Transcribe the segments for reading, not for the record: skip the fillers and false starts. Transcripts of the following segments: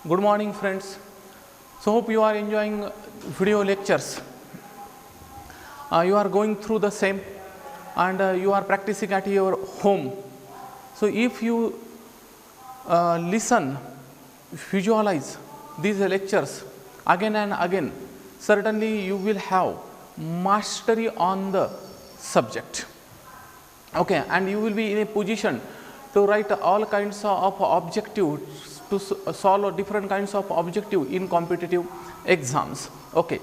Good morning friends. So hope you are enjoying video lectures. You are going through the same and you are practicing at your home. So if you listen, visualize these lectures again and again, certainly you will have mastery on the subject. Okay, and you will be in a position to write all kinds of objectives, to solve different kinds of objective in competitive exams. Okay.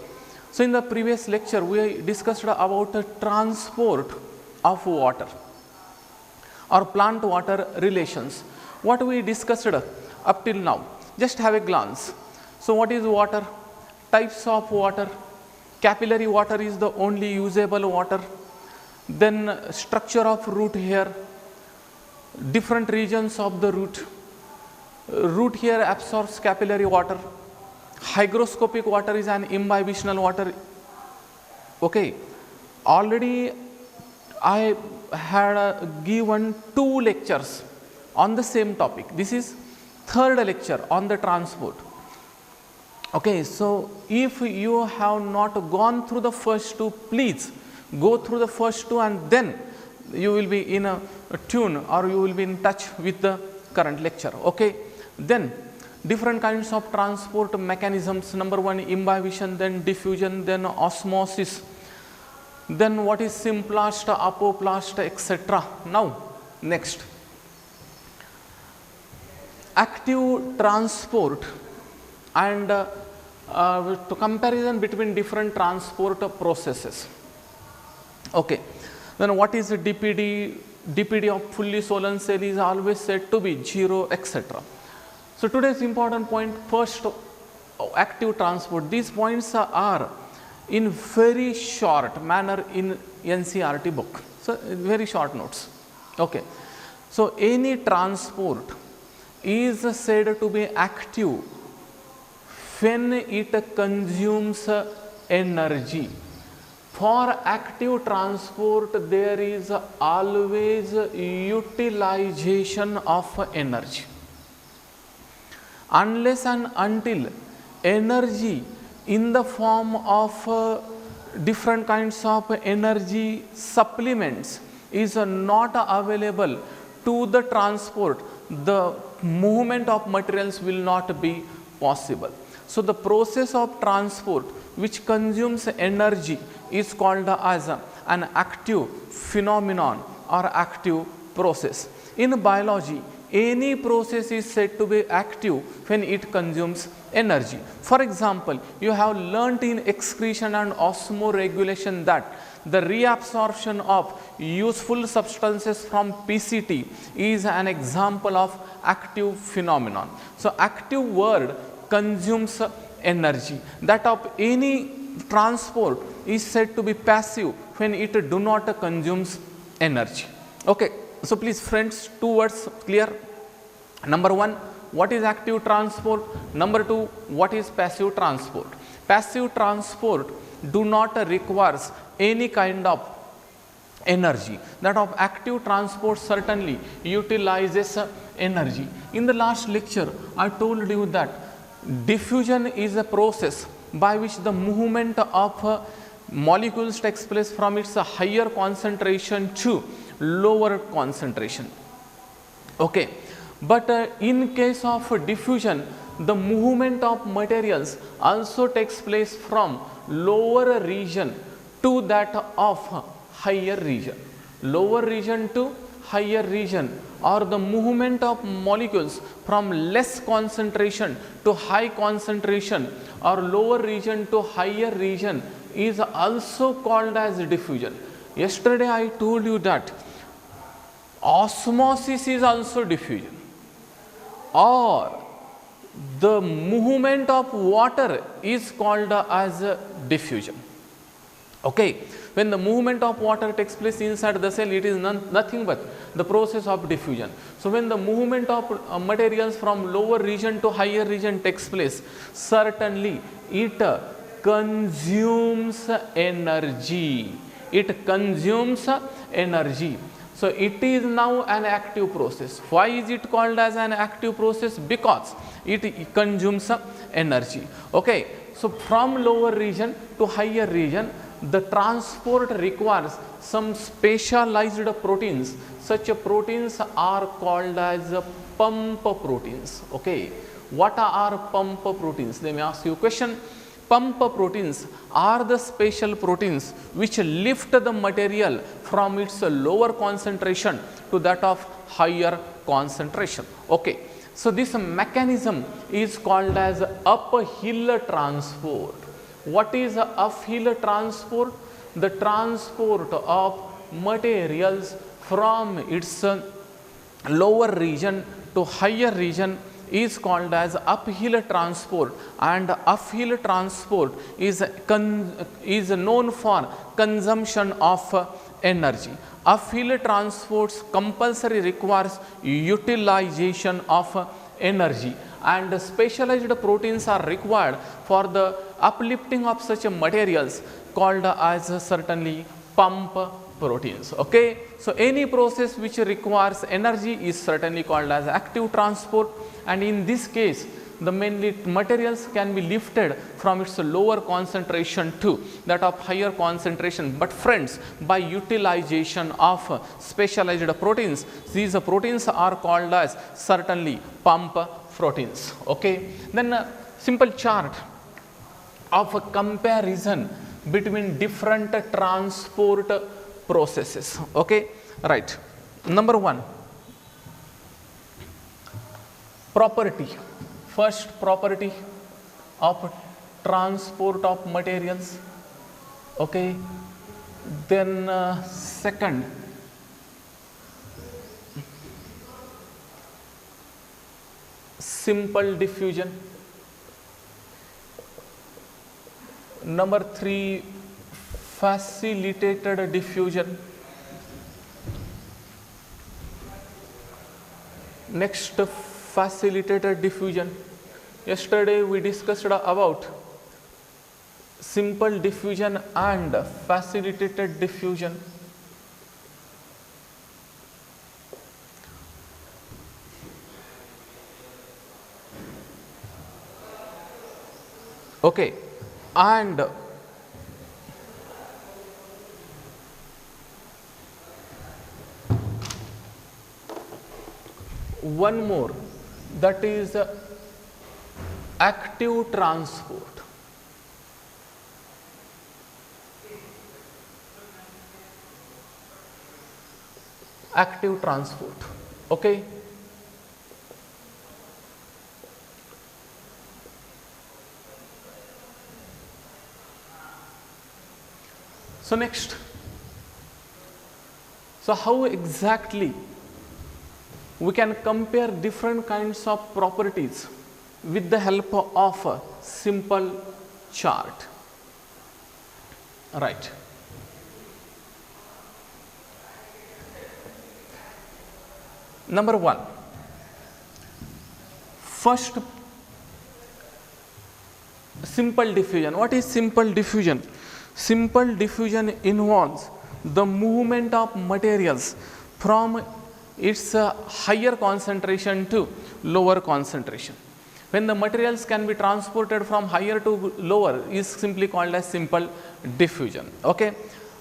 So in the previous lecture we discussed about the transport of water or plant water relations. What we discussed up till now, just have a glance. So what is water? Types of water. Capillary water is the only usable water. Then structure of root hair, different regions of the root. Root hair absorbs capillary water. Hygroscopic water is an imbibitional water. Okay, already I had given 2 lectures on the same topic. This is third lecture on the transport. Okay, so if you have not gone through the first 2, please go through the first 2 and then you will be in a tune or you will be in touch with the current lecture. Okay, then different kinds of transport mechanisms. Number 1, imbibition, then diffusion, then osmosis, then what is symplast, apoplast, etc. Now next, active transport and to comparison between different transport processes. Okay, then what is DPD? DPD of fully swollen cell is always said to be 0, etc. So today's important point, first, active transport. These points are in very short manner in NCERT book. So very short notes. Okay. So any transport is said to be active when it consumes energy. For active transport there is always utilization of energy. Unless and until energy in the form of different kinds of energy supplements is not available to the transport, the movement of materials will not be possible. So the process of transport which consumes energy is called as an active phenomenon or active process. In biology, any process is said to be active when it consumes energy. For example, you have learnt in excretion and osmoregulation that the reabsorption of useful substances from PCT is an example of active phenomenon. So active word consumes energy. That of any transport is said to be passive when it do not consumes energy. Okay. So please friends, 2 words clear. Number 1, what is active transport? Number 2, what is passive transport? Passive transport do not requires any kind of energy. That of active transport certainly utilizes energy. In the last lecture I told you that diffusion is a process by which the movement of molecules takes place from its higher concentration to lower concentration. Okay. But in case of diffusion, the movement of materials also takes place from lower region to that of higher region. Lower region to higher region, or the movement of molecules from less concentration to high concentration or lower region to higher region is also called as diffusion. Yesterday I told you that osmosis is also diffusion, or the movement of water is called as diffusion. Okay. When the movement of water takes place inside the cell, it is nothing but the process of diffusion. So when the movement of materials from lower region to higher region takes place, certainly it consumes energy. It consumes energy. So it is now an active process. Why is it called as an active process? Because it consumes energy. Okay, so from lower region to higher region, the transport requires some specialized proteins. Such proteins are called as pump proteins. Okay, what are pump proteins? They may ask you a question. Pump proteins are the special proteins which lift the material from its lower concentration to that of higher concentration. Okay, so this mechanism is called as uphill transport. What is uphill transport? The transport of materials from its lower region to higher region is called as uphill transport, and uphill transport is known for consumption of energy. Uphill transports compulsory requires utilization of energy, and specialized proteins are required for the uplifting of such materials called as certainly pump proteins. Okay, so any process which requires energy is certainly called as active transport, and in this case the mainly materials can be lifted from its lower concentration to that of higher concentration. But friends, by utilization of specialized proteins, these proteins are called as certainly pump proteins. Okay, then a simple chart of a comparison between different transport processes. Okay, right. Number one, property. First property of transport of materials. Okay, then second, simple diffusion. Number three, facilitated diffusion. Next, facilitated diffusion. Yesterday we discussed about simple diffusion and facilitated diffusion. Okay, and one more, that is active transport. Active transport. Okay, so next, so how exactly we can compare different kinds of properties with the help of a simple chart. Right. Number one, first, simple diffusion. What is simple diffusion? Simple diffusion involves the movement of materials from its higher concentration to lower concentration. When the materials can be transported from higher to lower is simply called as simple diffusion. Okay,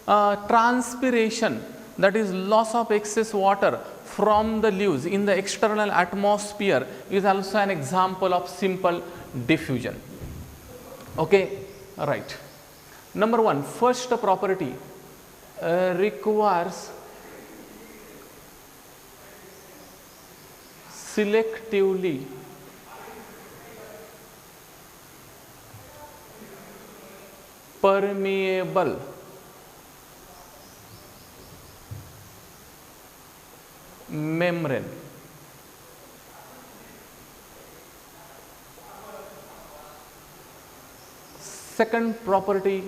transpiration, that is loss of excess water from the leaves in the external atmosphere, is also an example of simple diffusion. Okay, right. Number one, first property requires selectively permeable membrane. Second property,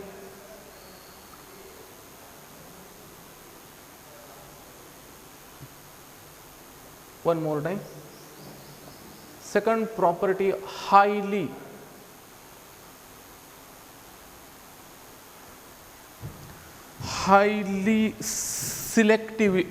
one more time. Second property, highly selective.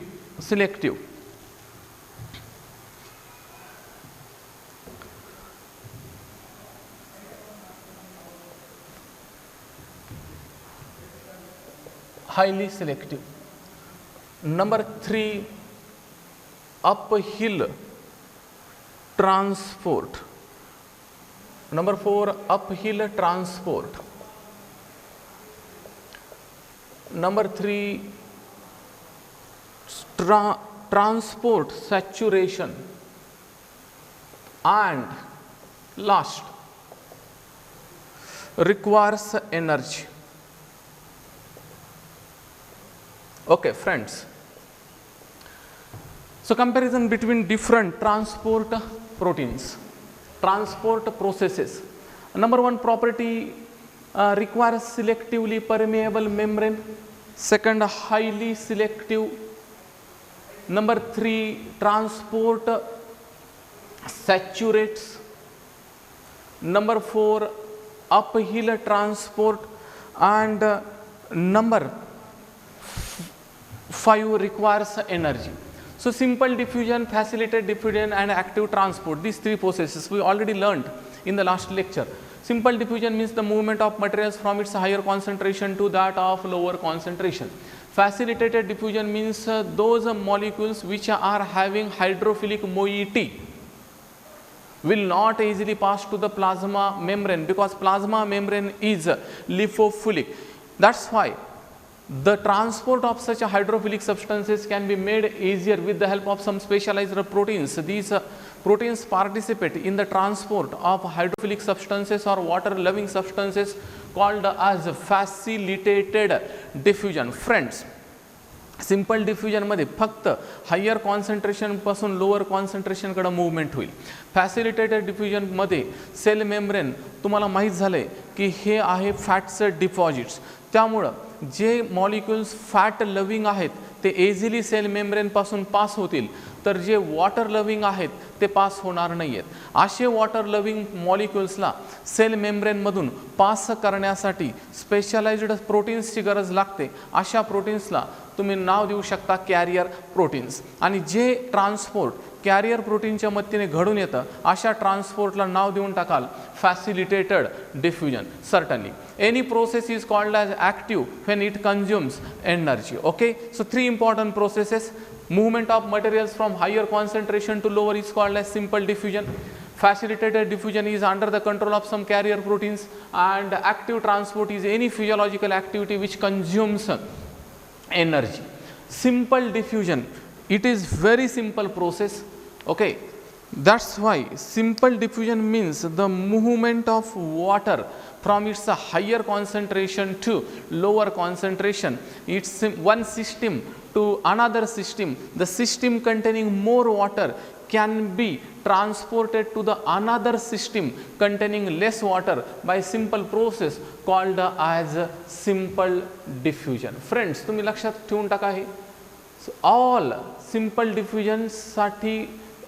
highly selective. Number 3, uphill transport. Number 4, uphill transport. Number 3, transport saturation. And last, requires energy. Okay, friends. So comparison between different transport proteins, transport processes. Number 1 property, requires selectively permeable membrane. Second, highly selective. Number 3, transport saturates. Number 4, uphill transport. And number 5, requires energy. So simple diffusion, facilitated diffusion and active transport, these 3 processes we already learned in the last lecture. Simple diffusion means the movement of materials from its higher concentration to that of lower concentration. Facilitated diffusion means those molecules which are having hydrophilic moiety will not easily pass to the plasma membrane, because plasma membrane is lipophilic. That's why the transport of such hydrophilic substances can be made easier with the help of some specialized proteins. These proteins participate in the transport of hydrophilic substances or water loving substances called as facilitated diffusion. Friends, simple डिफ्युजनमध्ये फक्त higher कॉन्सन्ट्रेशनपासून lower कॉन्सन्ट्रेशनकडे movement होईल. Facilitated डिफ्युजनमध्ये cell membrane तुम्हाला माहीत झालं आहे की हे आहे फॅटचं डिपॉझिट्स. त्यामुळं जे मॉलिक्युल्स फॅट लविंग आहेत ते एझिली सेल मेम्ब्रेनपासून पास होतील, तर जे वॉटर लविंग आहेत ते पास होणार नाही आहेत. असे वॉटर लविंग मॉलिक्युल्सला सेल मेम्ब्रेनमधून पास करण्यासाठी स्पेशलाइज्ड प्रोटीन्सची गरज लागते. अशा प्रोटीन्सला तुम्ही नाव देऊ शकता कॅरियर प्रोटीन्स. आणि जे ट्रान्सपोर्ट कॅरियर प्रोटीनच्या मदतीने घडून येतं अशा ट्रान्सपोर्टला नाव देऊन टाकाल facilitated diffusion. Certainly any process is called as active when it consumes energy. Okay, so 3 important processes. Movement of materials from higher concentration to lower is called as simple diffusion. Facilitated diffusion is under the control of some carrier proteins, and active transport is any physiological activity which consumes energy. Simple diffusion, it is very simple process. Okay, that's why simple diffusion means the movement of water from its higher concentration to lower concentration. It's one system to another system. The system containing more water can be transported to the another system containing less water by simple process called as simple diffusion. Friends, तुम्ही लक्षात ठेवून टाका हे. So all simple diffusion साठी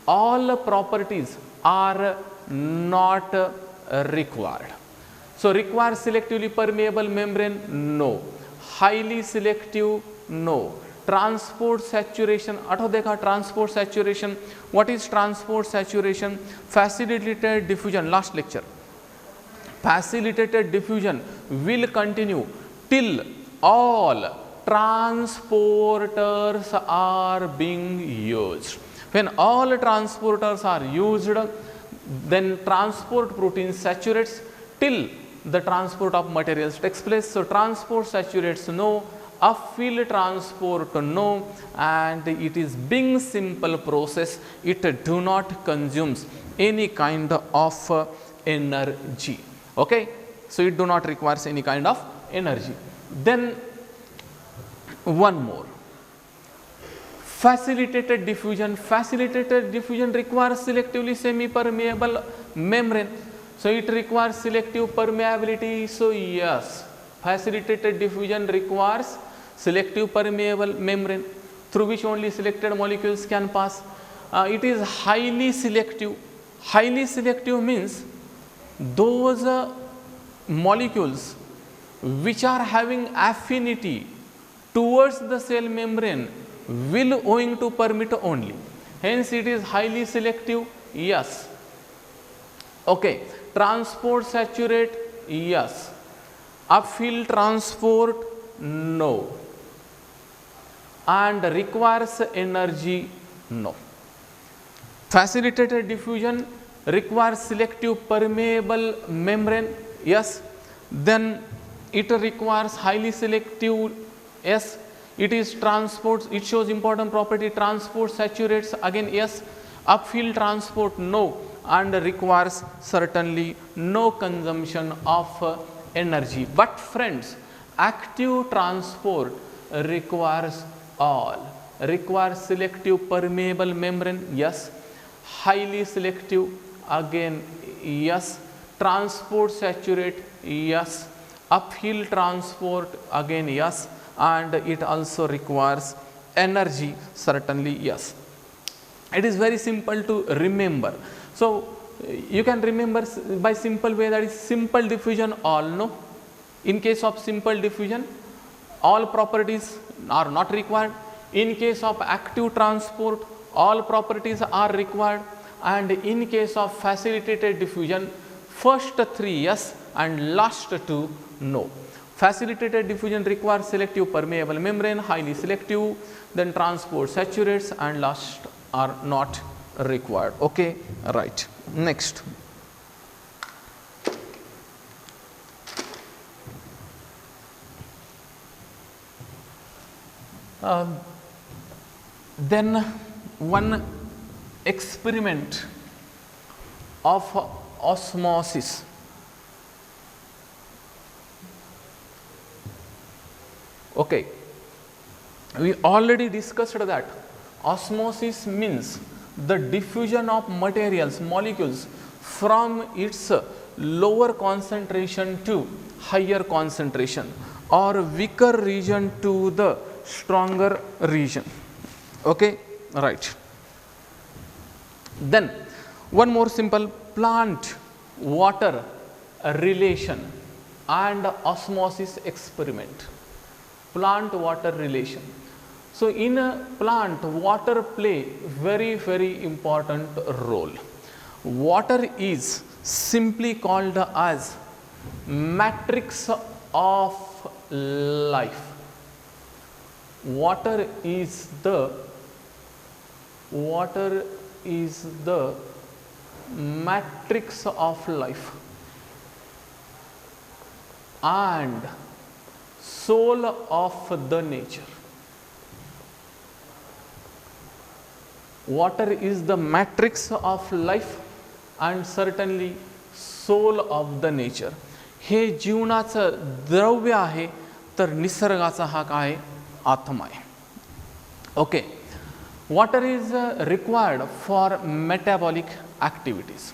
all properties are not required. So require selectively permeable membrane? No. Highly selective? No. Transport saturation? आठवत का transport saturation? What is transport saturation? Facilitated diffusion, last lecture. Facilitated diffusion will continue till all transporters are being used. When all transporters are used, then transport protein saturates till the transport of materials takes place. So transport saturates no, uphill transport no, and it is being simple process. It do not consumes any kind of energy. Okay, so it do not requires any kind of energy. Then one more, facilitated diffusion. Facilitated diffusion requires selectively semi-permeable membrane. So it requires selective permeability. So yes, facilitated diffusion requires selective permeable membrane through which only selected molecules can pass. It is highly selective. Highly selective means those molecules which are having affinity towards the cell membrane will owing to permit only. Hence it is highly selective. Yes. Okay. Transport saturate? Yes. Uphill transport? No. and requires energy? No. Facilitated diffusion requires selective permeable membrane? Yes. Then it requires highly selective? Yes. It is transports, it shows important property, transport saturates, again yes. Upfield transport? No. And requires certainly no consumption of energy. But friends, active transport requires all. Requires selective permeable membrane? Yes. Highly selective? Again yes. Transport saturate? Yes. Uphill transport? Again yes. And it also requires energy? Certainly yes. It is very simple to remember. So you can remember by simple way, that is simple diffusion all, no. In case of simple diffusion, all properties are not required. In case of active transport, all properties are required. And in case of facilitated diffusion, first 3 yes and last 2 no. Facilitated diffusion requires selective permeable membrane, highly selective, then transport saturates, and last are not required. Okay, right. Next. Then one experiment of osmosis. Okay, we already discussed that osmosis means the diffusion of materials, molecules from its lower concentration to higher concentration, or weaker region to the stronger region. Okay, right. Then one more simple plant water relation and osmosis experiment. Plant water relation. So in a plant, water play very important role. Water is simply called as matrix of life. Water is the matrix of life and soul of the nature. Water is the matrix of life and certainly soul of the nature. हे जीवनाचं द्रव्य आहे, तर निसर्गाचा हा काय आत्मा आहे. Okay. Water is required for metabolic activities.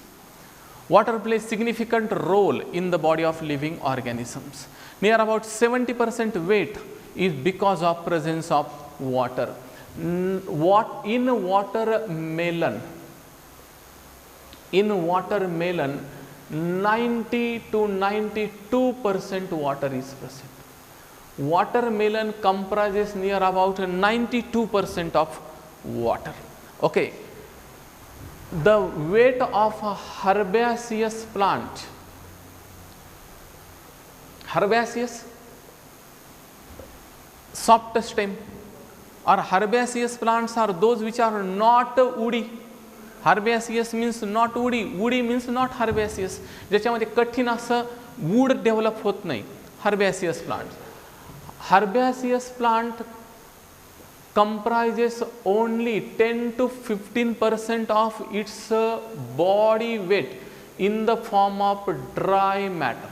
Water plays significant role in the body of living organisms. Near about 70% weight is because of presence of water. In watermelon, 90 to 92% water is present. Watermelon comprises near about 92% of water. Okay. The weight of a herbaceous plant, soft stem, or herbaceous plants are those which are not woody. Herbaceous means not woody, woody means not herbaceous. ज्याच्यामध्ये कठीण असं would develop होत नाही. Herbaceous plant. Herbaceous plant comprises only 10 to 15% of its body weight in the form of dry matter.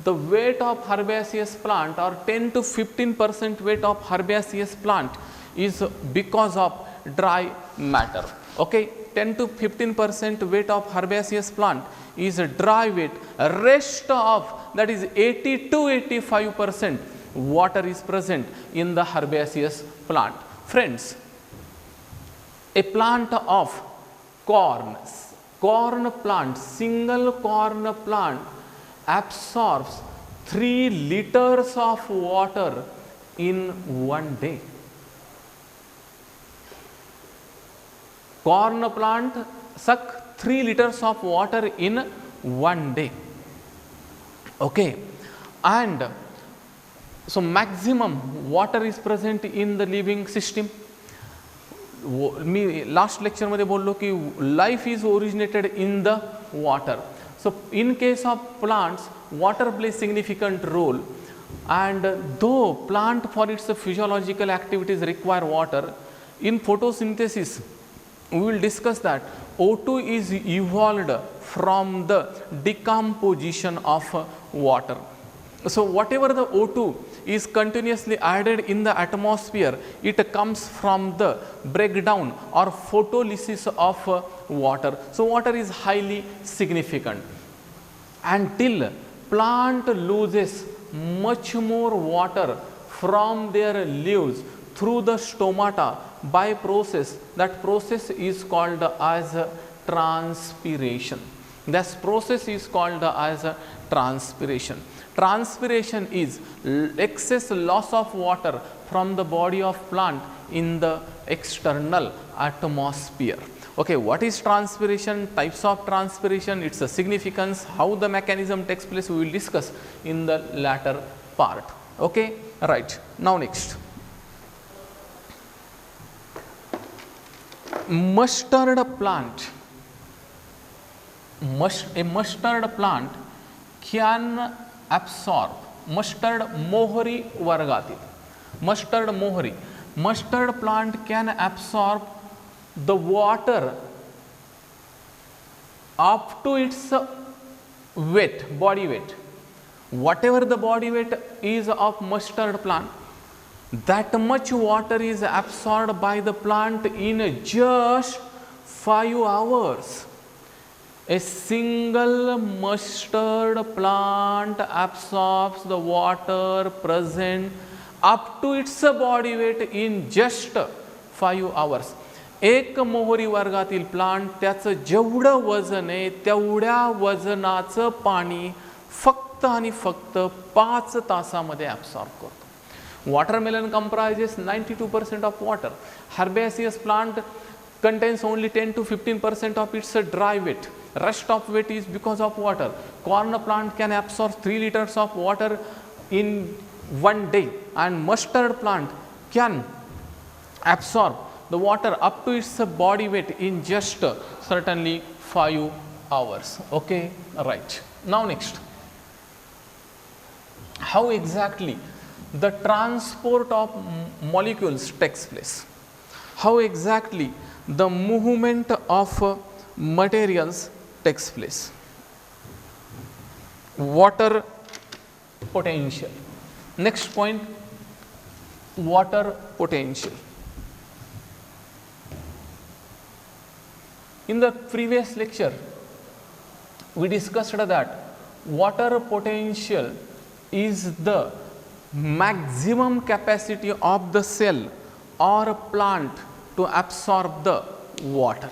The weight of herbaceous plant, or 10 to 15% weight of herbaceous plant, is because of dry matter. Okay, 10 to 15% weight of herbaceous plant is a dry weight. Rest of, that is 80 to 85% water is present in the herbaceous plant. Friends, a plant of corn plant, single corn plant absorbs 3 liters of water in one day. Corn plant suck 3 liters of water in one day. Okay, and so maximum water is present in the living system. Me last लेक्चरमध्ये बोललो की life is originated in the water. So in case of plants water plays significant role, and though plant for its physiological activities require water, in photosynthesis we will discuss that O2 is evolved from the decomposition of water. So whatever the O2 is continuously added in the atmosphere, it comes from the breakdown or photolysis of water. So water is highly significant. Until plant loses much more water from their leaves through the stomata by process, that process is called as transpiration. This process is called as transpiration. Transpiration is excess loss of water from the body of plant in the external atmosphere. Okay, what is transpiration, types of transpiration, its significance, how the mechanism takes place, we will discuss in the latter part. Okay, right. Now next, mustard plant. A mustard plant can absorb, mustard मोहरी वर्गातील, mustard plant can absorb the water up to its weight, body weight. Whatever the body weight is of mustard plant, that much water is absorbed by the plant in just 5 hours. A single mustard plant absorbs the water present up to its body weight in just 5 hours. एक मोहरी वर्गातील plant त्याचं जेवढं वजन आहे तेवढ्या वजनाचं पाणी फक्त आणि फक्त 5 तासामध्ये ॲब्सॉर्ब करतो. Watermelon comprises 92% of water. Herbaceous plant contains only 10 to 15% of its dry weight. Rest of weight is because of water. Corn plant can absorb 3 liters of water in 1 day, and mustard plant can absorb the water up to its body weight in just certainly 5 hours. Okay, right. Now next, how exactly the transport of molecules takes place, how exactly the movement of materials takes place. Water potential. Next point, water potential. In the previous lecture, we discussed that water potential is the maximum capacity of the cell or plant to absorb the water.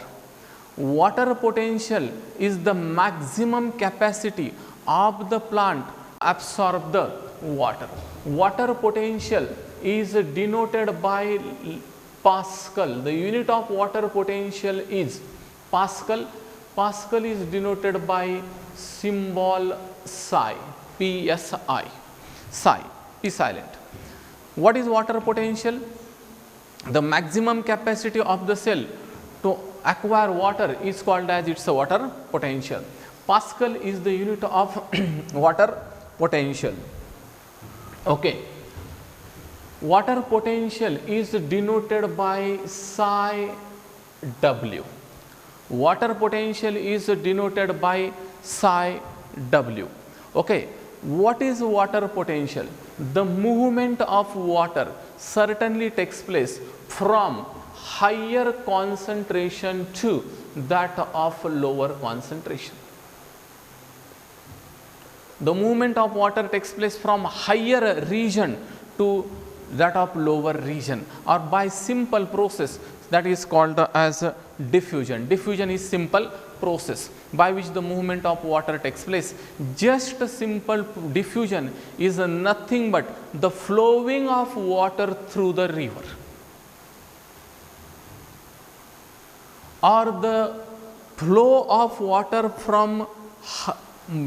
Water potential is the maximum capacity of the plant to absorb the water. Water potential is denoted by Pascal. The unit of water potential is Pascal. Pascal is denoted by symbol psi, PSI, psi, P silent. What is water potential? The maximum capacity of the cell to acquire water is called as its water potential. Pascal is the unit of water potential. Okay. Water potential is denoted by psi W. Water potential is denoted by psi W. Okay. What is water potential? The movement of water certainly takes place from higher concentration to that of lower concentration. The movement of water takes place from higher region to that of lower region, or by simple process that is called as diffusion. Diffusion is simple process by which the movement of water takes place. Just simple diffusion is nothing but the flowing of water through the river, or the flow of water from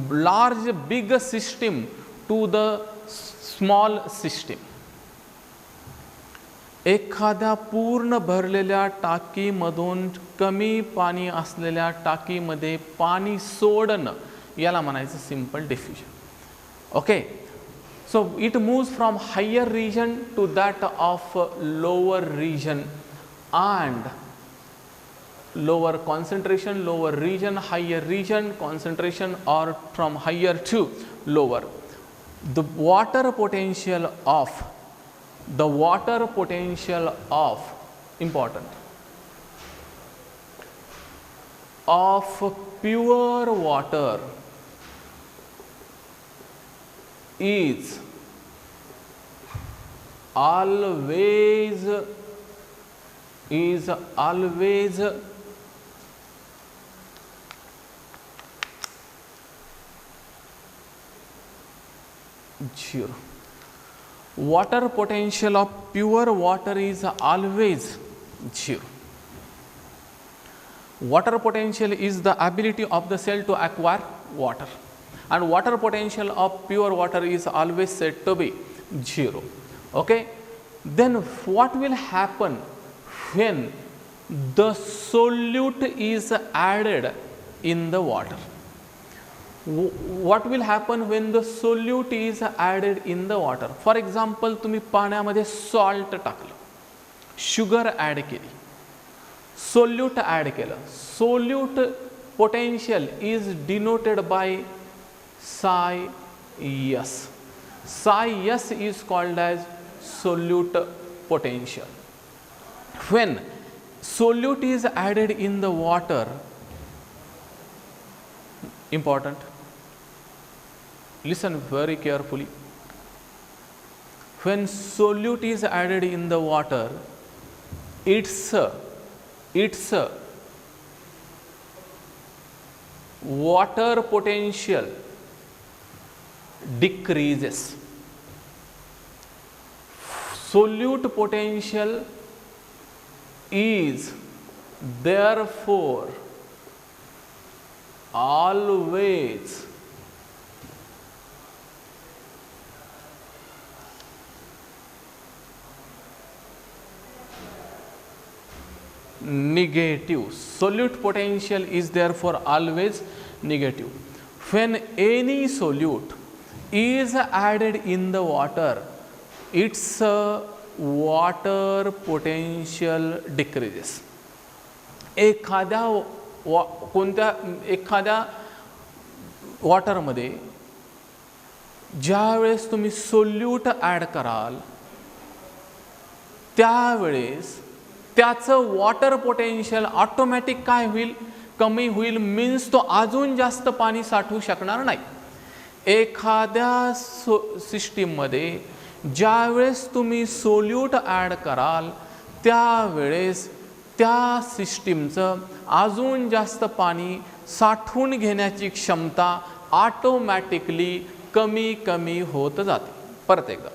large big system to the small system. एखाद्या पूर्ण भरलेल्या टाकीमधून कमी पाणी असलेल्या टाकीमध्ये पाणी सोडणं याला म्हणायचं simple diffusion. Okay, so it moves from higher region to that of lower region and lower concentration, lower region, higher region, concentration, or from higher to lower. The water potential of important of pure water is always 0. Water potential of pure water is always 0. Water potential is the ability of the cell to acquire water, and water potential of pure water is always said to be 0. Okay, then what will happen when the solute is added in the water? What will happen when the solute is added in the water? For example, तुम्ही पाण्यामध्ये salt टाकलं, sugar add केली, solute add केलं. Solute potential is denoted by psi s. Psi s is called as solute potential. When solute is added in the water, important, listen very carefully. When solute is added in the water, its water potential decreases. Solute potential is therefore always negative. Solute potential is therefore always negative. When any solute is added in the water, its water potential decreases. एखाद्या वॉटरमध्ये ज्यावेळेस तुम्ही solute add कराल त्यावेळेस त्याचं water potential automatic काय होईल, कमी होईल. मीन्स तो अजून जास्त पाणी साठवू शकणार नाही. एखाद्या सिस्टीममध्ये ज्यावेळेस तुम्ही सोल्यूट ॲड कराल त्यावेळेस त्या सिस्टीमचं अजून जास्त पाणी साठवून घेण्याची क्षमता ऑटोमॅटिकली कमी कमी होत जाते. परत एकदा,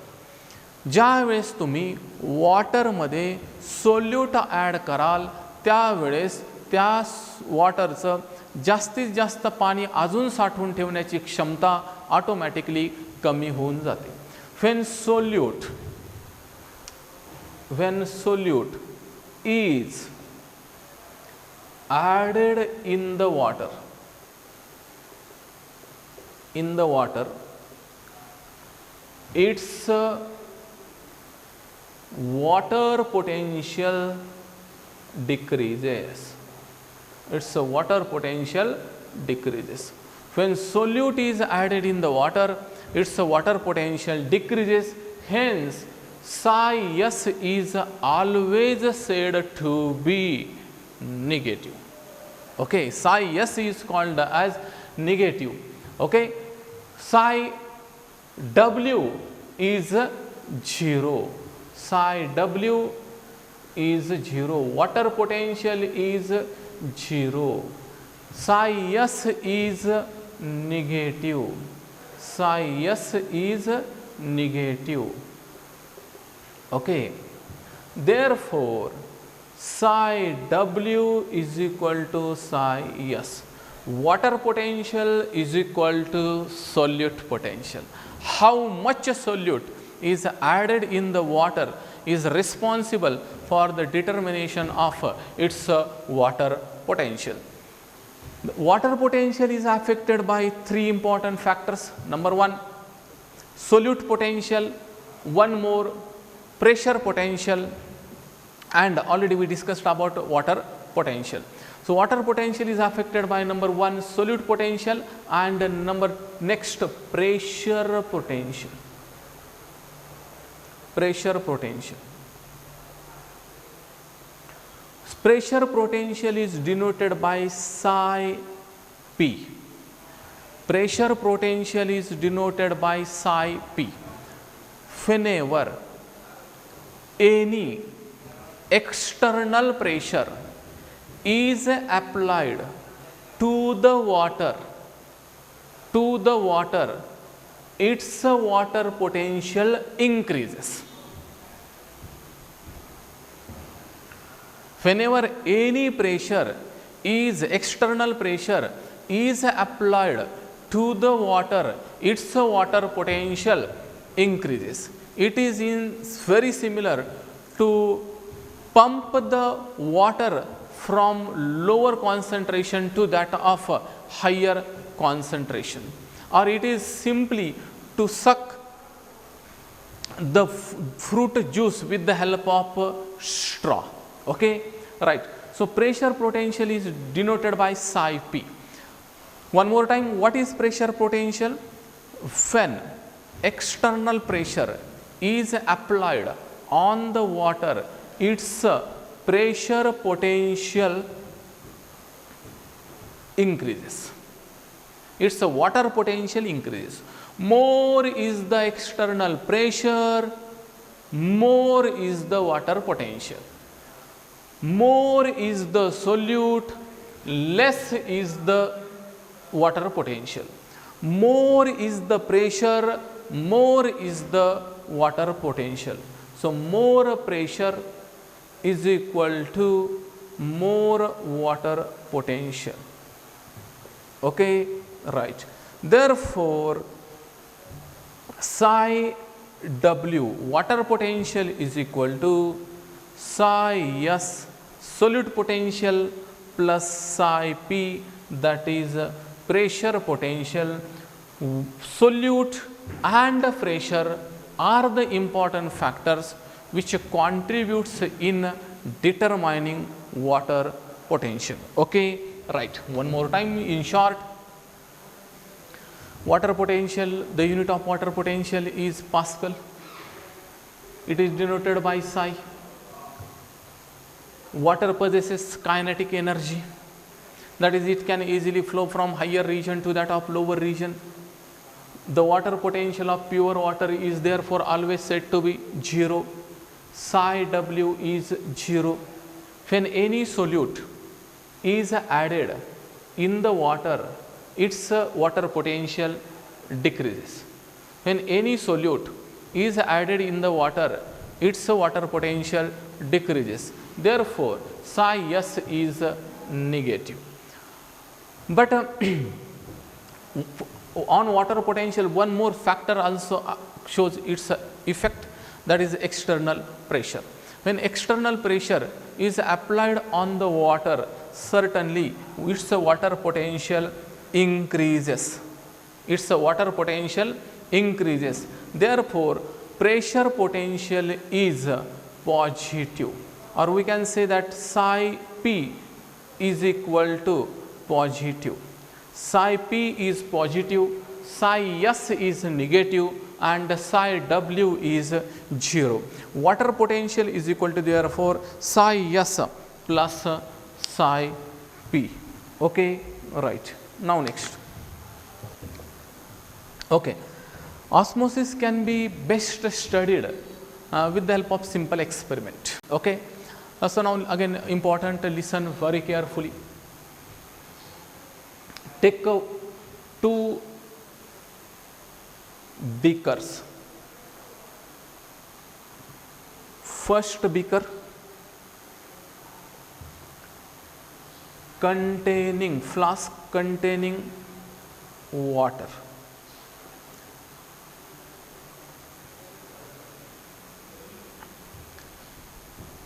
ज्यावेळेस तुम्ही वॉटरमध्ये सोल्यूट ॲड कराल त्यावेळेस त्या वॉटरचं जास्तीत जास्त पाणी अजून साठवून ठेवण्याची क्षमता ऑटोमॅटिकली कमी होऊन जाते. when solute is added in the water, its water potential decreases. Its water potential decreases. When solute is added in the water, its water potential decreases. Hence, psi s is always said to be negative. Okay, psi s is called as negative. Okay, psi w is 0. Psi w is 0. Water potential is 0. Psi s is negative. Psi s is negative. Okay, therefore psi w is equal to psi s. Water potential is equal to solute potential. How much solute is added in the water is responsible for the determination of its water potential. The water potential is affected by three important factors. Number one, solute potential, one more pressure potential, and already we discussed about water potential. So, water potential is affected by number one, solute potential, and next pressure potential. Pressure potential. Pressure potential is denoted by psi p. Pressure potential is denoted by psi p. Whenever any external pressure is applied to the water, its water potential increases. Whenever any pressure is external pressure is applied to the water, its water potential increases. It is very similar to pump the water from lower concentration to that of higher concentration, or it is simply to suck the fruit juice with the help of straw. Okay, right. So, pressure potential is denoted by psi p. One more time, what is pressure potential? When external pressure is applied on the water, its pressure potential increases. Its water potential increases. More is the external pressure, more is the water potential. More is the solute, less is the water potential. More is the pressure, more is the water potential. So, more pressure is equal to more water potential. Okay, right. Therefore, psi W water potential is equal to psi S solute potential plus psi P, that is pressure potential. Solute and pressure are the important factors which contributes in determining water potential. Okay, right. One more time, in short, water potential, the unit of water potential is Pascal. It is denoted by psi. Water possesses kinetic energy, that is, it can easily flow from higher region to that of lower region. The water potential of pure water is therefore always said to be 0. Psi W is 0. When any solute is added in the water, its water potential decreases. When any solute is added in the water, its water potential decreases. Therefore, psi S is negative. But on water potential, one more factor also shows its effect, that is external pressure. When external pressure is applied on the water, certainly its water potential increases. Its water potential increases. Therefore, pressure potential is positive, or we can say that psi P is equal to positive. Psi P is positive, psi S is negative, and psi W is 0. Water potential is equal to therefore psi S plus psi P. Okay, right. Now next. Okay. Osmosis can be best studied with the help of simple experiment. Okay. So now again important, listen very carefully. Take two beakers. First beaker containing flask containing water.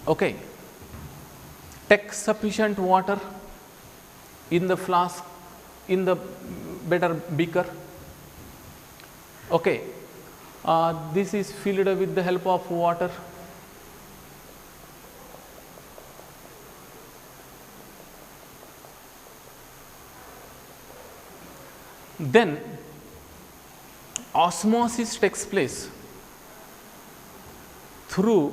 Okay, take sufficient water in the flask, in the better beaker. Okay, this is filled with the help of water. Then osmosis takes place through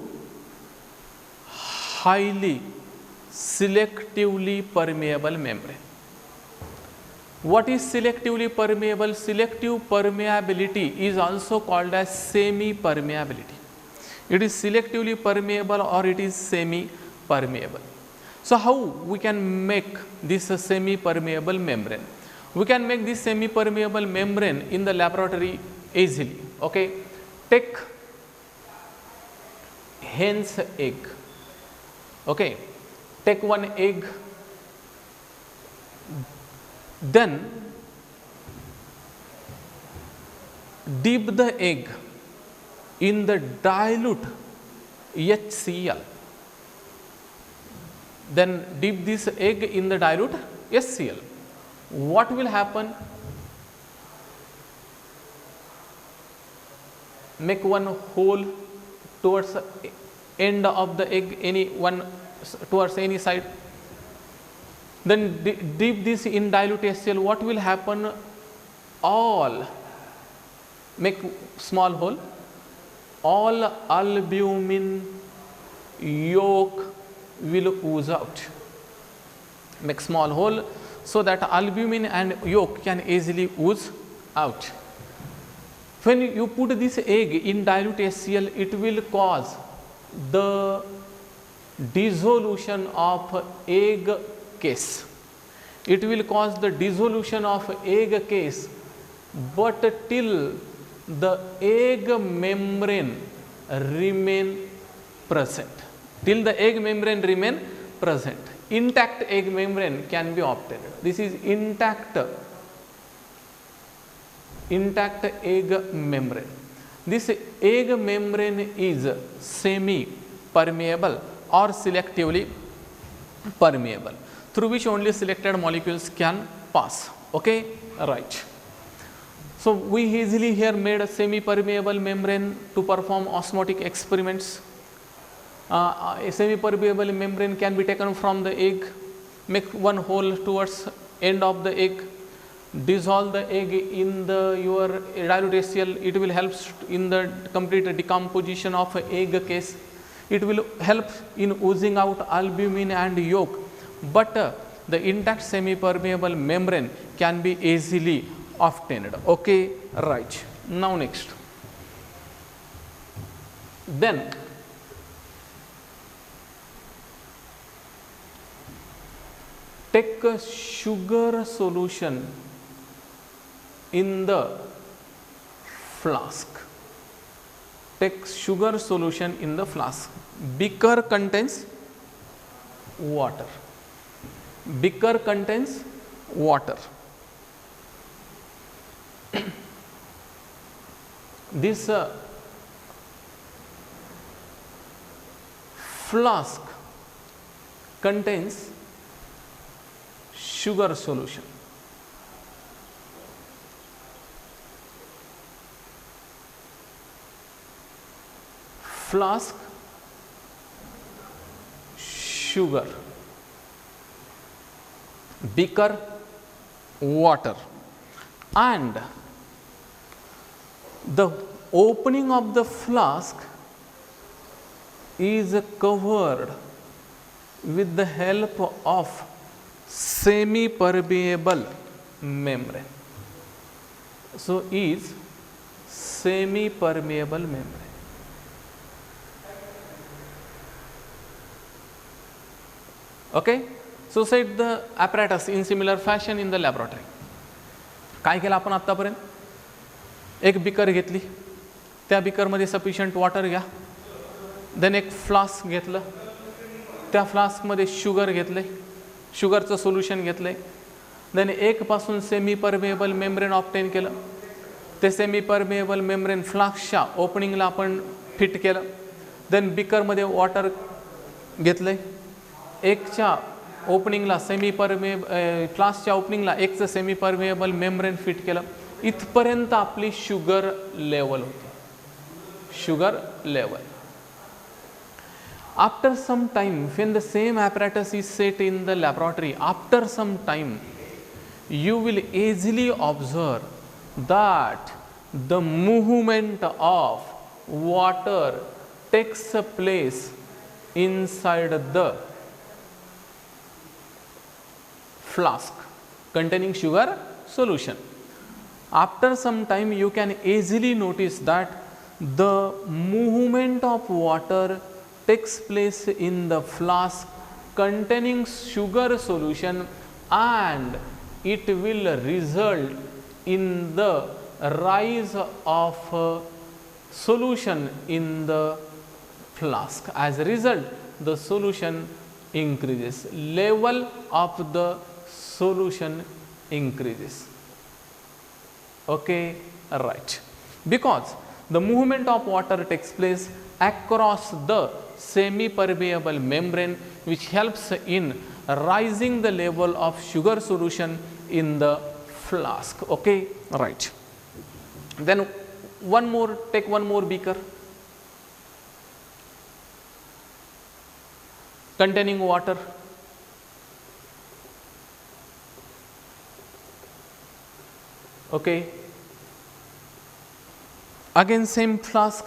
highly selectively permeable membrane. What is selectively permeable? Selective permeability is also called as semi-permeability. It is selectively permeable or it is semi-permeable. So, how we can make this semi-permeable membrane? We can make this semi-permeable membrane in the laboratory easily. Okay, take hen's egg. Okay, take one egg, then dip the egg in the dilute HCl. Then dip this egg in the dilute HCl. What will happen? Make one hole towards the end of the egg, any one towards any side. Then dip this in dilute HCl. What will happen? All, make small hole, all albumin yolk will ooze out. Make small hole so that albumin and yolk can easily ooze out. When you put this egg in dilute HCl, it will cause the dissolution of egg case. It will cause the dissolution of egg case, but till the egg membrane remain present. Till the egg membrane remain present, intact egg membrane can be obtained. This is intact egg membrane. This egg membrane is semi-permeable or selectively permeable, through which only selected molecules can pass. Okay, right. So, we easily here made a semi-permeable membrane to perform osmotic experiments. A semi-permeable membrane can be taken from the egg, make one hole towards end of the egg, dissolve the egg in the your dilute HCl. It will help in the complete decomposition of egg case. It will help in oozing out albumin and yolk, but the intact semi-permeable membrane can be easily obtained. Okay, right. Now next, then take a sugar solution in the flask. Take sugar solution in the flask. Beaker contains water. Beaker contains water. This flask contains sugar solution. Flask, sugar, beaker, water, and the opening of the flask is covered with the help of semi-permeable membrane. So, is semi-permeable membrane. Okay. So, set the apparatus in similar fashion in the laboratory. काय केलं आपण आतापर्यंत? एक beaker घेतली, त्या beaker मध्ये sufficient water घ्या, then एक फ्लास्क घेतलं, त्या फ्लास्क मध्ये शुगर घेतले, शुगरचं सोल्युशन घेतले, देन एक पासून सेमी परमेएबल मेम्ब्रेन ऑब्टेन केलं, ते सेमी परमेएबल मेम्ब्रेन फ्लास्कच्या ओपनिंगला आपण फिट केलं, देन बिकर मध्ये वॉटर घेतलंय, एकच्या ओपनिंगला फ्लास्कच्या ओपनिंगला एकचं सेमी परमिएबल मेम्ब्रेन फिट केलं, इथपर्यंत आपली शुगर लेवल होती, sugar level. After some time, when the same apparatus is set in the laboratory, after some time you will easily observe that the movement of water takes place inside the flask containing sugar solution. After some time you can easily notice that the movement of water takes place in the flask containing sugar solution, and it will result in the rise of solution in the flask. As a result, the solution increases, level of the solution increases. Okay, right. Because the movement of water takes place across the semi-permeable membrane, which helps in rising the level of sugar solution in the flask. Okay, right. Then take one more beaker containing water. Okay, again same flask,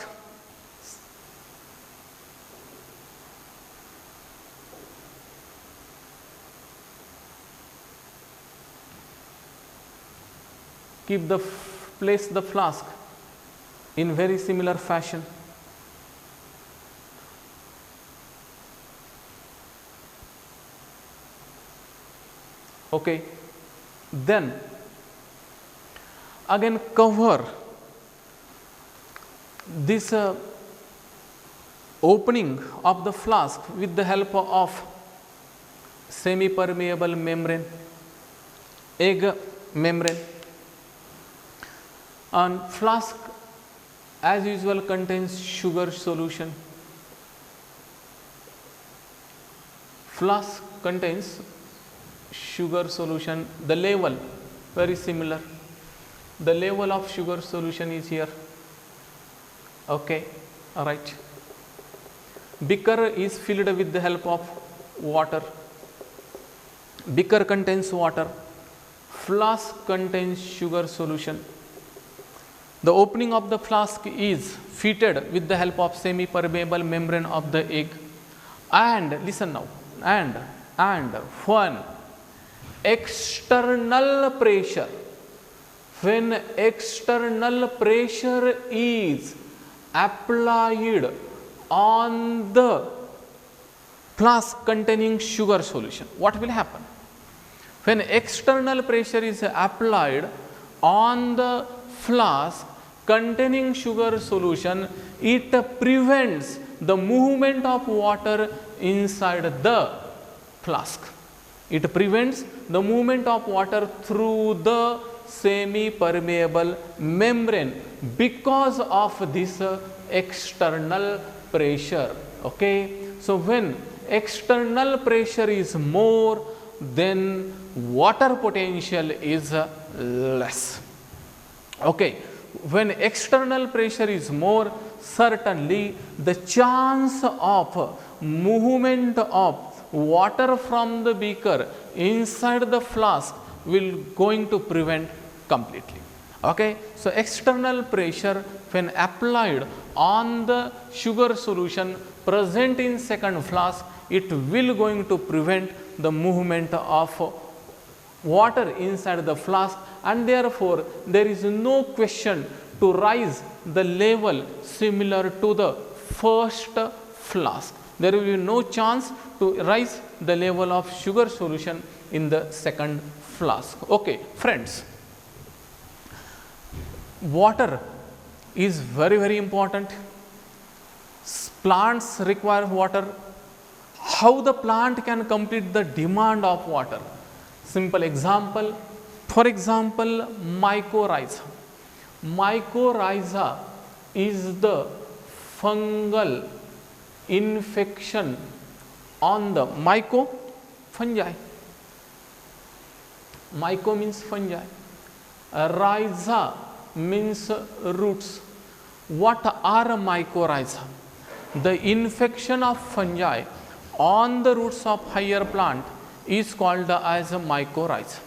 place the flask in very similar fashion. Okay, then again cover this opening of the flask with the help of semi-permeable membrane, egg membrane, and flask as usual contains sugar solution. Flask contains sugar solution, the level very similar, the level of sugar solution is here. Okay, all right. Beaker is filled with the help of water. Beaker contains water, flask contains sugar solution. The opening of the flask is fitted with the help of semi-permeable membrane of the egg, and listen now, and when external pressure is applied on the flask containing sugar solution, what will happen? When external pressure is applied on the flask containing sugar solution, it prevents the movement of water inside the flask. It prevents the movement of water through the semi-permeable membrane because of this external pressure. Okay, so when external pressure is more, then water potential is less. Okay, when external pressure is more, certainly the chance of movement of water from the beaker inside the flask will going to prevent completely. Okay, so external pressure when applied on the sugar solution present in second flask, it will going to prevent the movement of water inside the flask, and therefore there is no question to rise the level similar to the first flask. There will be no chance to rise the level of sugar solution in the second flask. Okay, friends, water is very important. Plants require water. How the plant can complete the demand of water? Simple example, for example, mycorrhiza. Mycorrhiza is the fungal infection on the myco, fungi. Myco means fungi. Rhiza means roots. What are mycorrhiza? The infection of fungi on the roots of higher plant is called as a mycorrhiza.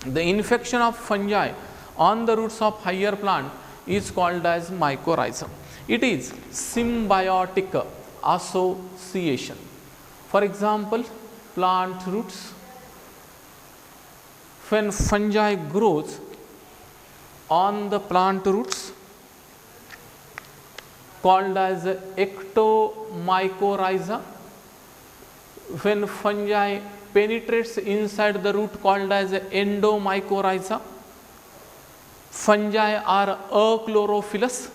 The infection of fungi on the roots of higher plant is called as mycorrhiza. It is symbiotic association. For example, plant roots. When fungi grows on the plant roots, called as ectomycorrhiza. When fungi penetrates inside the root, called as endomycorrhiza. Fungi are achlorophyllous.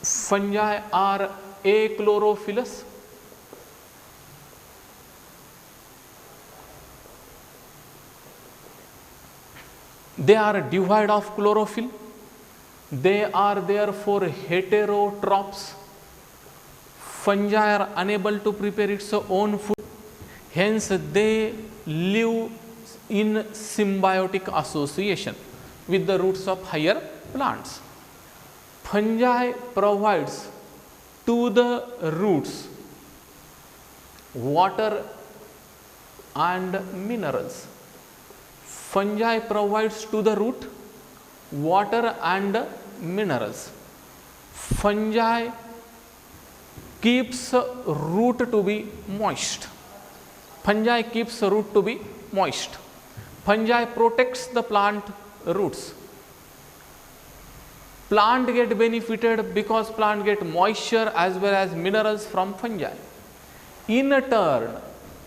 Fungi are achlorophyllous. They are devoid of chlorophyll. They are therefore heterotrophs. Fungi are unable to prepare its own food. Hence, they live in symbiotic association with the roots of higher plants. Fungi provides to the roots water and minerals. Fungi provides to the root water and minerals. Fungi keeps root to be moist. Fungi keeps root to be moist. Fungi protects the plant roots. Plant get benefited because plant get moisture as well as minerals from fungi. In turn,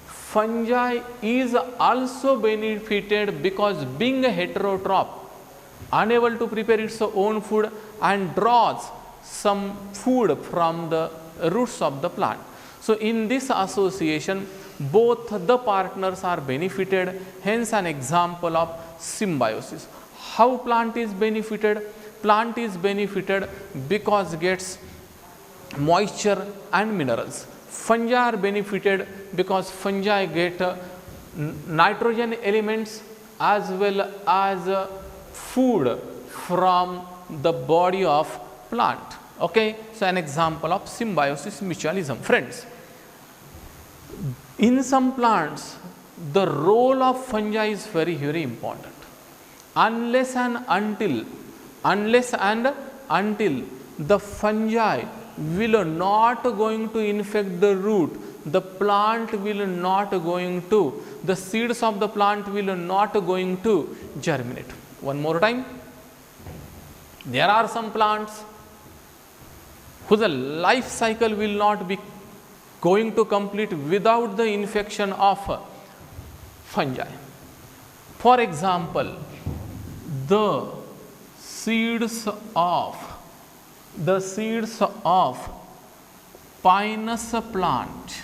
fungi is also benefited because being a heterotroph, unable to prepare its own food and draws some food from the roots of the plant. So, in this association, both the partners are benefited, hence an example of symbiosis. How plant is benefited? Plant is benefited because gets moisture and minerals. Fungi are benefited because fungi get nitrogen elements as well as food from the body of plant. Okay, so an example of symbiosis mutualism. Friends, in some plants, the role of fungi is very important. Unless and until the fungi will not going to infect the root, the plant will not going to, the seeds of the plant will not going to germinate. One more time, there are some plants whose life cycle will not be going to complete without the infection of fungi. For example, the seeds of Pinus plant.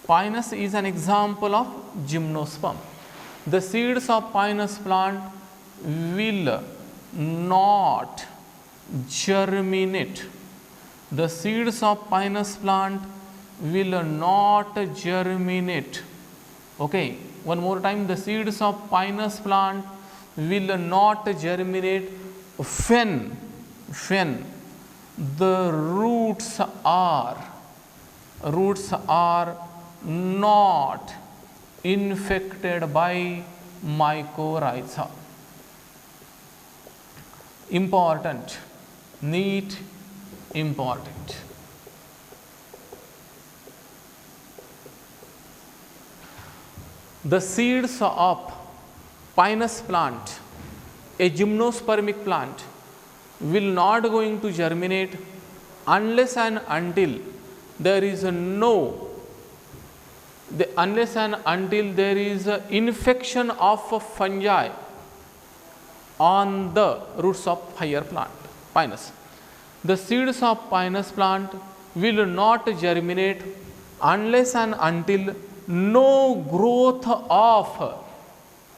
Pinus is an example of gymnosperm. The seeds of Pinus plant will not germinate. The seeds of Pinus plant will not germinate. Okay, one more time, the seeds of Pinus plant will not germinate when the roots are not infected by mycorrhiza. Important, neat, important. The seeds of Pinus plant, a gymnospermic plant, will not going to germinate unless and until there is infection of fungi on the roots of higher plant, Pinus. The seeds of Pinus plant will not germinate unless and until no growth of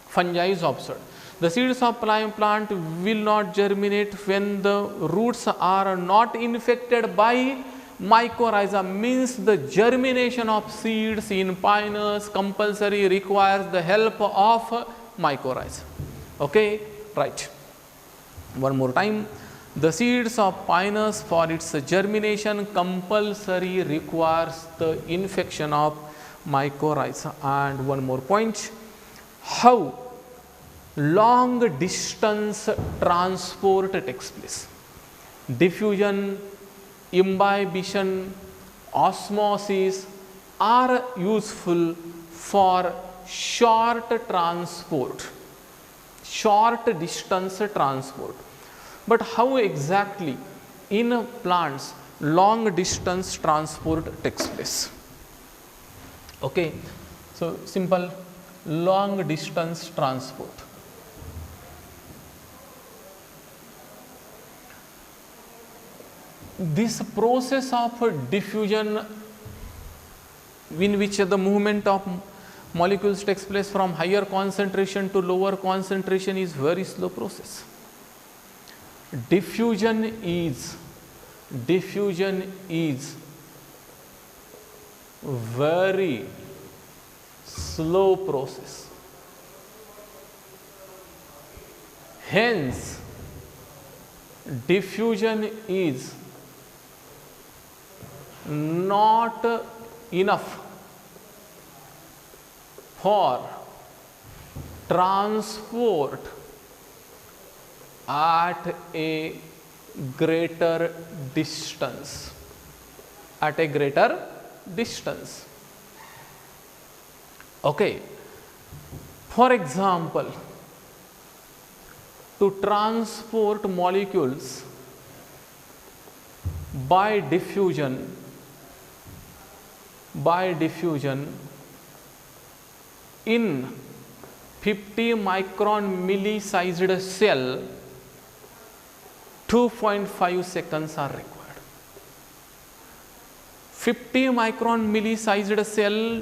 fungi is observed. The seeds of plant will not germinate when the roots are not infected by Mycorrhiza means the germination of seeds in Pinus compulsory requires the help of mycorrhiza. Okay, right. One more time. The seeds of Pinus for its germination compulsory requires the infection of mycorrhiza. And one more point, how long distance transport takes place. Diffusion, imbibition, osmosis are useful for short transport, short distance transport. But how exactly in plants long distance transport takes place? Okay, so simple, long distance transport. This process of diffusion, in which the movement of molecules takes place from higher concentration to lower concentration, is very slow process. Diffusion is very slow process. Hence, diffusion is not enough for transport at a greater distance, Okay. For example, to transport molecules by diffusion in 50 micron milli-sized cell, 2.5 seconds are required. 50 micron milli-sized cell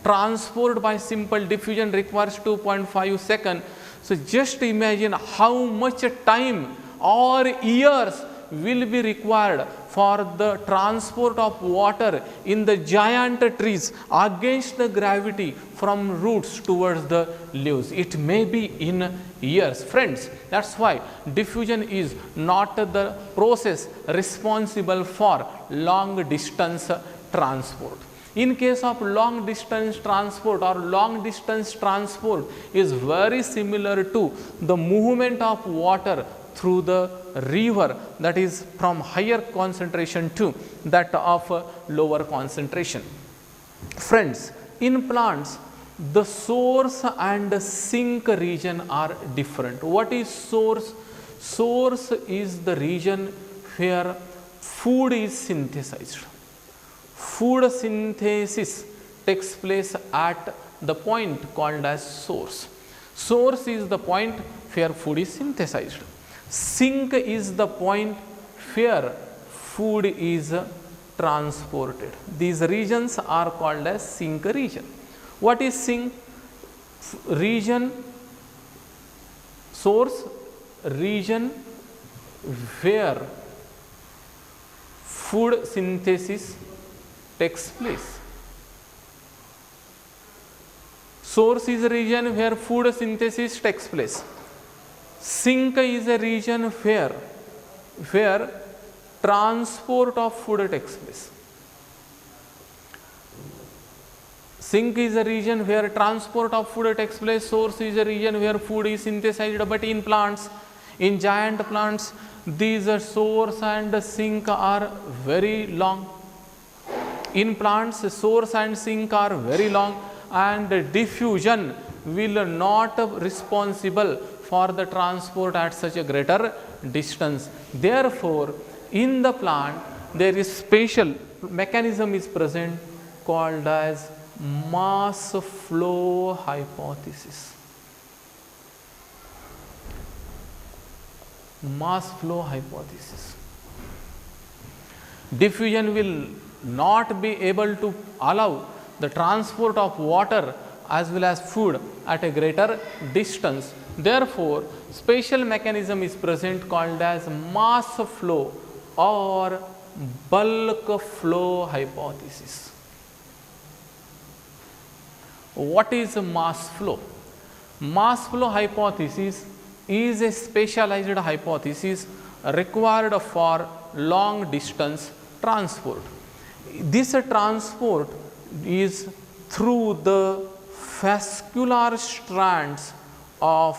transport by simple diffusion requires 2.5 seconds. So just imagine how much time or years will be required for the transport of water in the giant trees against the gravity from roots towards the leaves. It may be in years. Friends, that's why diffusion is not the process responsible for long distance transport. In case of long distance transport, or long distance transport is very similar to the movement of water through the river, that is from higher concentration to that of lower concentration. Friends, in plants, the source and sink region are different. What is source? Source is the region where food is synthesized. Food synthesis takes place at the point called as source. Source is the point where food is synthesized. Sink is the point where food is transported. These regions are called as sink region. What is sink? Region, source region where food synthesis takes place. Source is a region where food synthesis takes place. Sink is a region where transport of food takes place. Sink is a region where transport of food takes place. Source is a region where food is synthesized. But in plants, in giant plants, these source and sink are very long. In plants, source and sink are very long, and diffusion will not be responsible for the transport at such a greater distance. Therefore, in the plant, there is special mechanism is present called as mass flow hypothesis. Mass flow hypothesis. Diffusion will not be able to allow the transport of water as well as food at a greater distance. Therefore, special mechanism is present called as mass flow or bulk flow hypothesis. What is mass flow? Mass flow hypothesis is a specialized hypothesis required for long distance transport. This transport is through the vascular strands of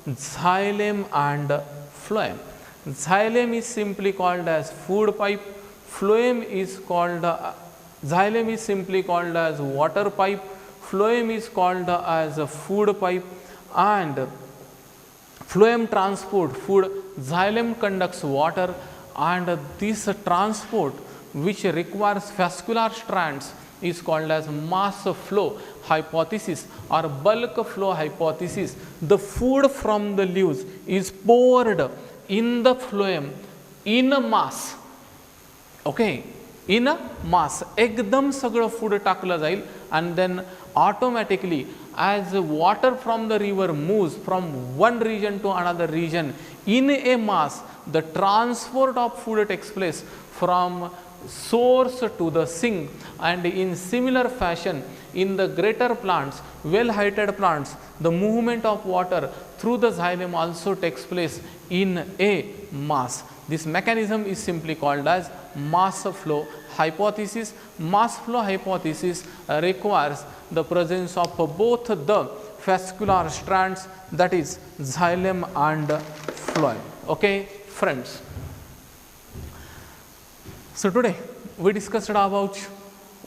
xylem and phloem. Xylem is simply called as food pipe, phloem is called xylem is simply called as water pipe, phloem is called as a food pipe, and phloem transport food, xylem conducts water, and this transport which requires vascular strands is called as mass flow hypothesis or bulk flow hypothesis. The food from the leaves is poured in the phloem in a mass, okay, in a mass. एकदम सगळं food टाकलं जाईल and then automatically as water from the river moves from one region to another region in a mass, the transport of food takes place from source to the sink, and in similar fashion in the greater plants, well heighted plants, the movement of water through the xylem also takes place in a mass. This mechanism is simply called as mass flow hypothesis. Mass flow hypothesis requires the presence of both the vascular strands, that is xylem and phloem. Okay, friends. So today we discussed about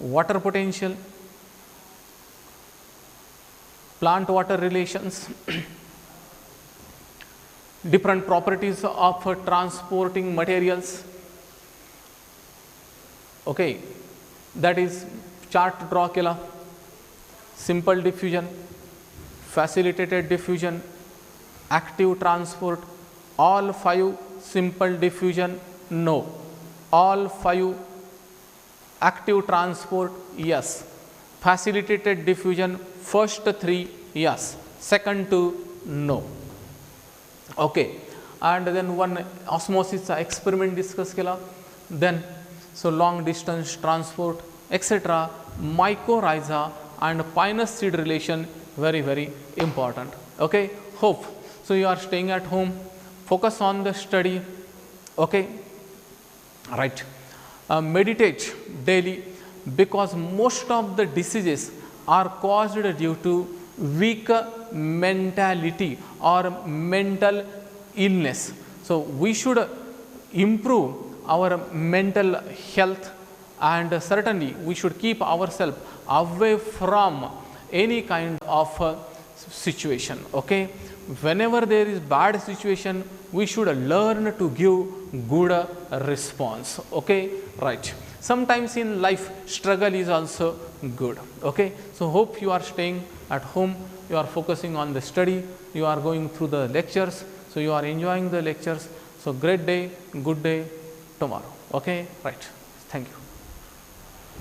water potential, plant water relations, different properties of transporting materials, okay, that is chart draw केला, simple diffusion, facilitated diffusion, active transport, all 5 simple diffusion, no, all 5 active transport, yes, facilitated diffusion, first 3 yes, second 2 no, okay, and then one osmosis experiment discuss केला, then so long distance transport, etc., mycorrhiza and pinus seed relation, very important. Okay, hope so you are staying at home, focus on the study, okay, right, meditate daily, because most of the diseases are caused due to weak mentality or mental illness. So we should improve our mental health, and certainly we should keep ourselves away from any kind of situation. Okay, whenever there is bad situation, we should learn to give good response. Okay, right. Sometimes in life struggle is also good. Okay, so hope you are staying at home, you are focusing on the study, you are going through the lectures, so you are enjoying the lectures. So great day, good day tomorrow. Okay, right. Thank you.